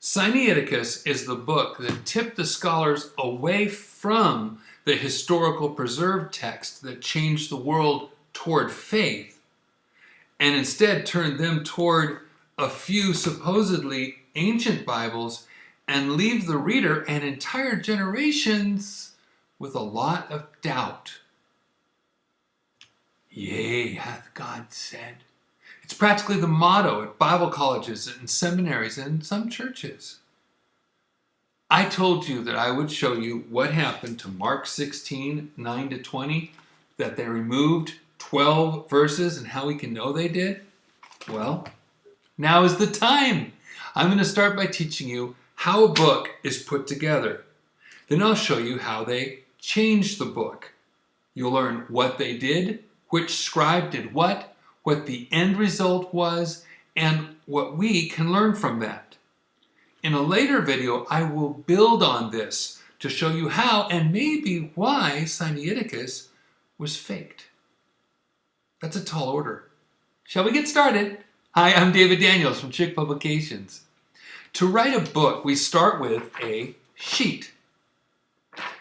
Sinaiticus is the book that tipped the scholars away from the historical preserved text that changed the world toward faith and instead turned them toward a few supposedly ancient Bibles and leave the reader and entire generations with a lot of doubt. Yea, hath God said. It's practically the motto at Bible colleges and seminaries and some churches. I told you that I would show you what happened to Mark 16, 9 to 20, that they removed 12 verses and how we can know they did. Well, now is the time. I'm going to start by teaching you how a book is put together. Then I'll show you how they changed the book. You'll learn what they did, which scribe did what the end result was, and what we can learn from that. In a later video, I will build on this to show you how and maybe why Sinaiticus was faked. That's a tall order. Shall we get started? Hi, I'm David Daniels from Chick Publications. To write a book, we start with a sheet.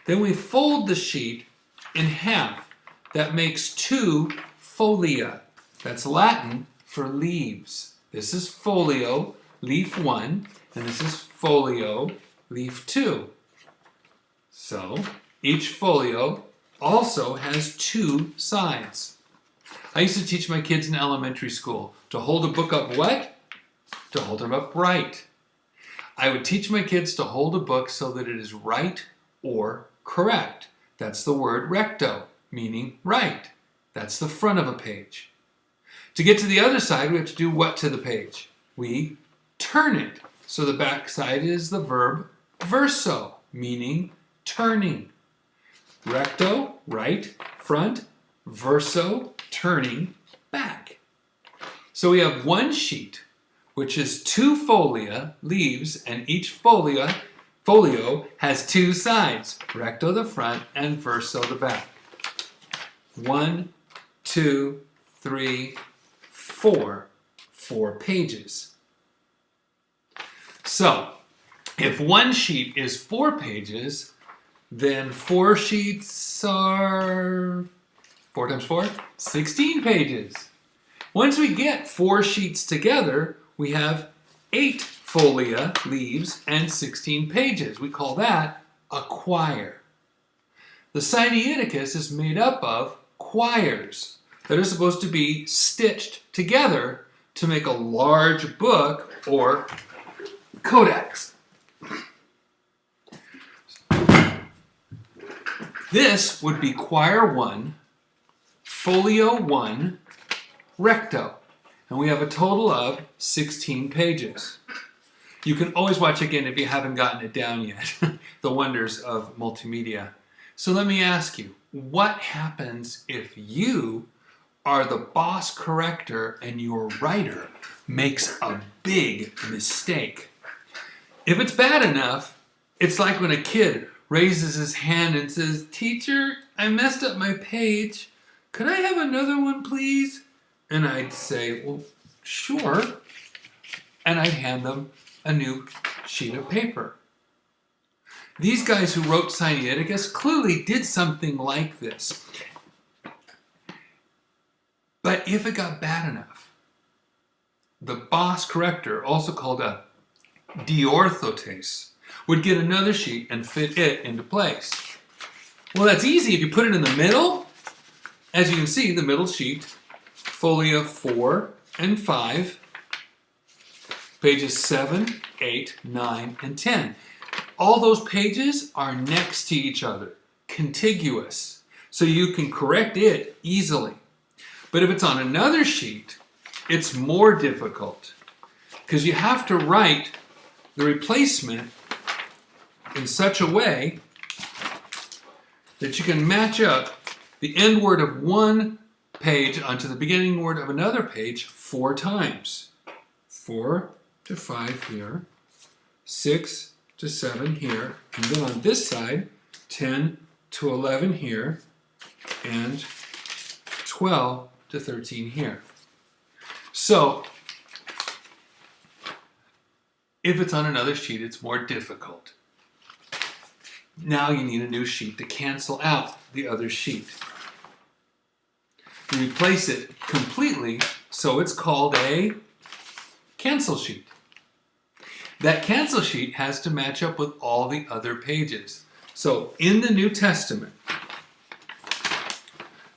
Then we fold the sheet in half. That makes 2 folia. That's Latin for leaves. This is folio, leaf 1, and this is folio, leaf 2. So, each folio also has 2 sides. I used to teach my kids in elementary school to hold a book up what? To hold them up right. I would teach my kids to hold a book so that it is right or correct. That's the word recto, meaning right. That's the front of a page. To get to the other side, we have to do what to the page? We turn it. So the back side is the verb verso, meaning turning. Recto, right, front, verso, turning, back. So we have one sheet, which is 2 folia, leaves, and each folio has 2 sides, recto the front and verso the back. 1, 2, 3, 4 pages. So, if one sheet is 4 pages, then 4 sheets are 4 times 4? 16 pages. Once we get 4 sheets together, we have 8 folia, leaves, and 16 pages. We call that a quire. The Sinaiticus is made up of quires that are supposed to be stitched together to make a large book or codex. This would be quire 1, folio 1, recto. And we have a total of 16 pages. You can always watch again if you haven't gotten it down yet. The wonders of multimedia. So let me ask you, what happens if you are the boss corrector and your writer makes a big mistake? If it's bad enough, it's like when a kid raises his hand and says, "Teacher, I messed up my page. Could I have another one, please?" And I'd say, "Well, sure." And I'd hand them a new sheet of paper. These guys who wrote Sinaiticus clearly did something like this. But if it got bad enough, the boss corrector, also called a diorthotes, would get another sheet and fit it into place. Well, that's easy if you put it in the middle. As you can see, the middle sheet, folia 4 and 5, pages 7, 8, 9, and 10. All those pages are next to each other, contiguous, so you can correct it easily. But if it's on another sheet, it's more difficult because you have to write the replacement in such a way that you can match up the end word of one page onto the beginning word of another page 4 times. 4 to 5 here, 6 to 7 here, and then on this side, 10 to 11 here, and 12 to 13 here. So, If it's on another sheet, it's more difficult. Now you need a new sheet to cancel out the other sheet. You replace it completely, so it's called a cancel sheet. That cancel sheet has to match up with all the other pages. So in the New Testament,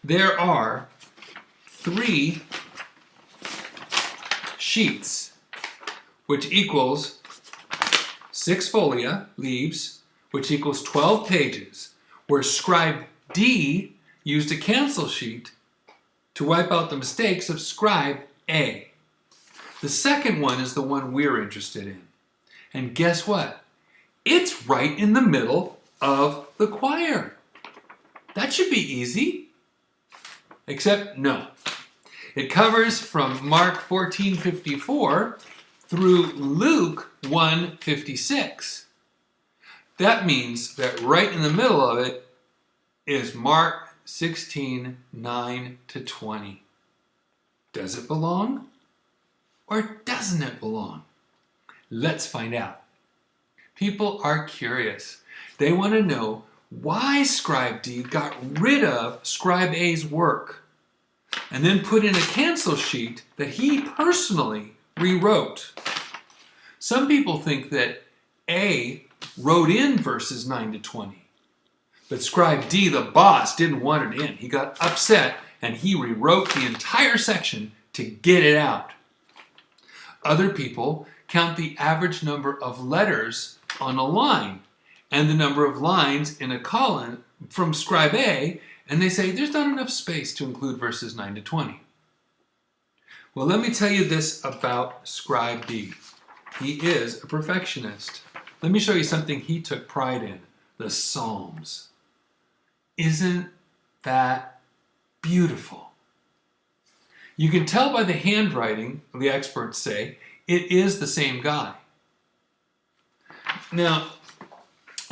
there are 3 sheets, which equals 6 folia, leaves, which equals 12 pages, where Scribe D used a cancel sheet to wipe out the mistakes of Scribe A. The second one is the one we're interested in. And guess what? It's right in the middle of the choir. That should be easy. Except no. It covers from Mark 14:54 through Luke 1:56. That means that right in the middle of it is Mark 16:9-20. Does it belong? Or doesn't it belong? Let's find out. People are curious. They want to know why Scribe D got rid of Scribe A's work and then put in a cancel sheet that he personally rewrote. Some people think that A wrote in verses 9-20. But Scribe D, the boss, didn't want it in. He got upset and he rewrote the entire section to get it out. Other people count the average number of letters on a line and the number of lines in a column from Scribe A, and they say there's not enough space to include verses 9-20. Well, let me tell you this about Scribe D. He is a perfectionist. Let me show you something he took pride in, the Psalms. Isn't that beautiful? You can tell by the handwriting, the experts say, it is the same guy. Now,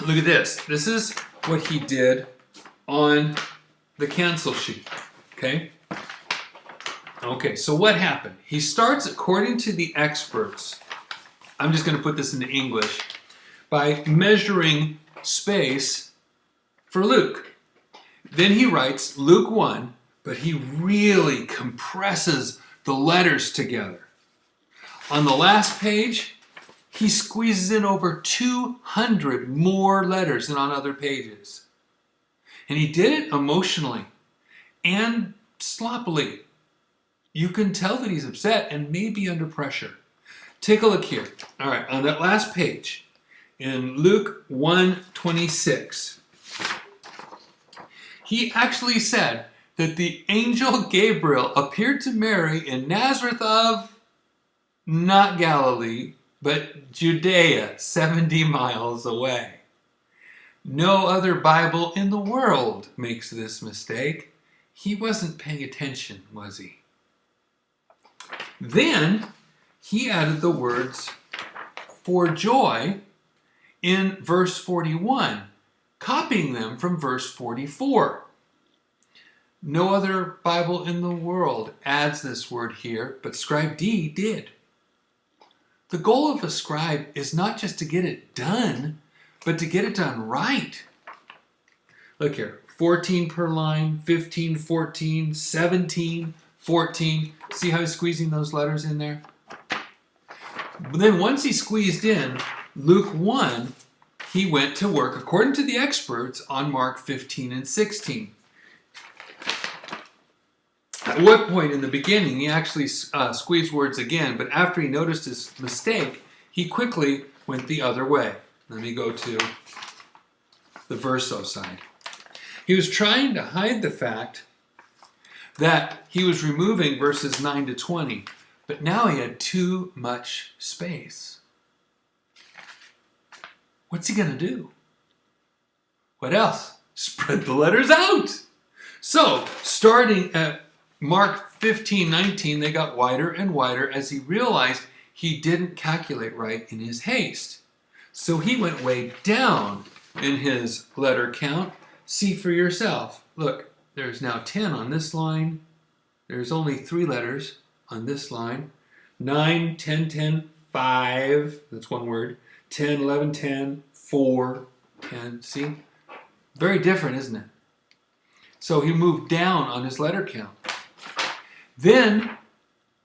look at this. This is what he did on the cancel sheet. Okay? Okay, so what happened? He starts, according to the experts, I'm just going to put this into English, by measuring space for Luke. Then he writes Luke 1, but he really compresses the letters together. On the last page, he squeezes in over 200 more letters than on other pages. And he did it emotionally and sloppily. You can tell that he's upset and maybe under pressure. Take a look here. All right, on that last page, in Luke 1:26, he actually said that the angel Gabriel appeared to Mary in Nazareth of, not Galilee, but Judea, 70 miles away. No other Bible in the world makes this mistake. He wasn't paying attention, was he? Then he added the words for joy in verse 41, copying them from verse 44. No other Bible in the world adds this word here, but Scribe D did. The goal of a scribe is not just to get it done, but to get it done right. Look here, 14 per line, 15, 14, 17, 14. See how he's squeezing those letters in there? But then once he squeezed in Luke 1, he went to work, according to the experts, on Mark 15 and 16. At what point in the beginning, he actually squeezed words again, but after he noticed his mistake, he quickly went the other way. Let me go to the verso side. He was trying to hide the fact that he was removing verses 9-20, but now he had too much space. What's he going to do? What else? Spread the letters out. So, starting at Mark 15:19, they got wider and wider as he realized he didn't calculate right in his haste. So he went way down in his letter count. See for yourself. Look, there's now 10 on this line. There's only 3 letters on this line. 9, 10, 10, 5, that's one word, 10, 11, 10, 4, 10. See? Very different, isn't it? So he moved down on his letter count. Then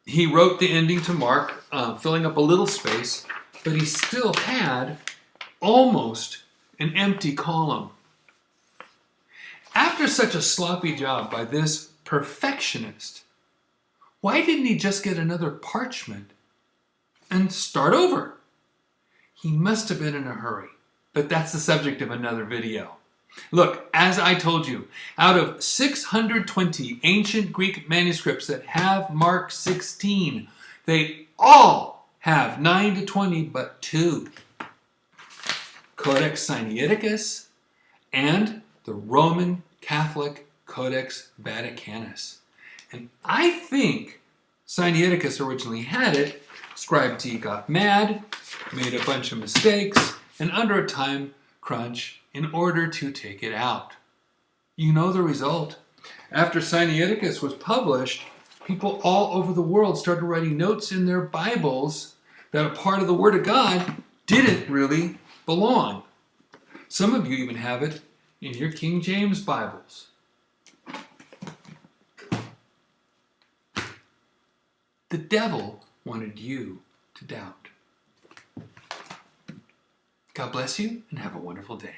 he wrote the ending to Mark, filling up a little space, but he still had almost an empty column. After such a sloppy job by this perfectionist, why didn't he just get another parchment and start over? He must have been in a hurry, but that's the subject of another video. Look, as I told you, out of 620 ancient Greek manuscripts that have Mark 16, they all have 9 to 20 but 2. Codex Sinaiticus and the Roman Catholic Codex Vaticanus. And I think Sinaiticus originally had it. Scribe T got mad, made a bunch of mistakes, and under a time crunch in order to take it out. You know the result. After Sinaiticus was published, people all over the world started writing notes in their Bibles that a part of the Word of God didn't really belong. Some of you even have it in your King James Bibles. The devil wanted you to doubt. God bless you and have a wonderful day.